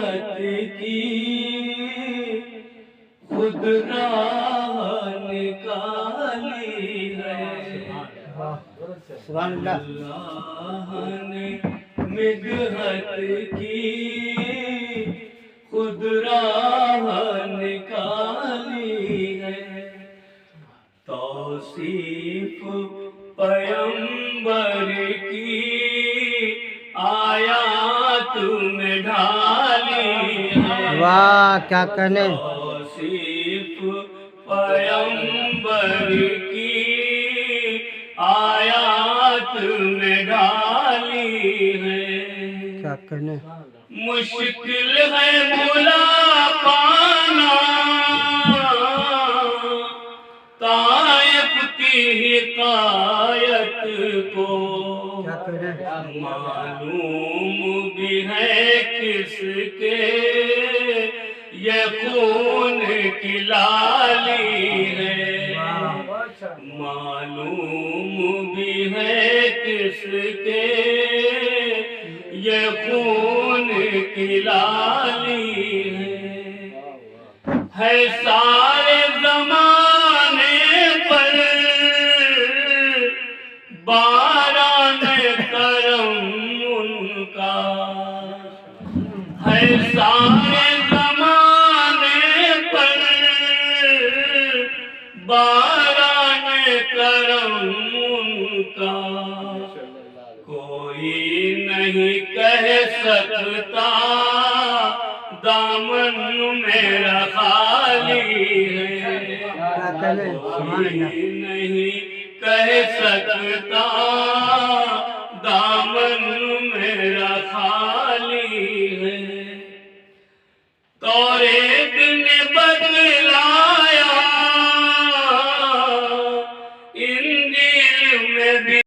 مدحت کی خود راہ نکالی ہے۔ سبحان اللہ۔ اللہ نے مدحت کی خود راہ نکالی ہے۔ توصیف پیمبر کی آیات میں ڈھالی ہے۔ واہ کیا کہنے۔ توصیف پیمبر کی آیات میں ڈالی ہے۔ کیا کہنے۔ مشکل ہے بھلا پانا طائف کی حکایت کو، کیا کہنے۔ معلوم بھی ہے کس کے یہ خون کی لالی ہے۔ معلوم بھی ہے کس کے یہ خون کی لالی ہے سارے زمانے پر باران کرم ان کا، ہے سارے زمانے پر باران کرم ان کا۔ کوئی نہیں کہہ سکتا دامن میرا خالی ہے۔ کوئی نہیں کہہ سکتا دامن میرا خالی ہے۔ توریت نے بدل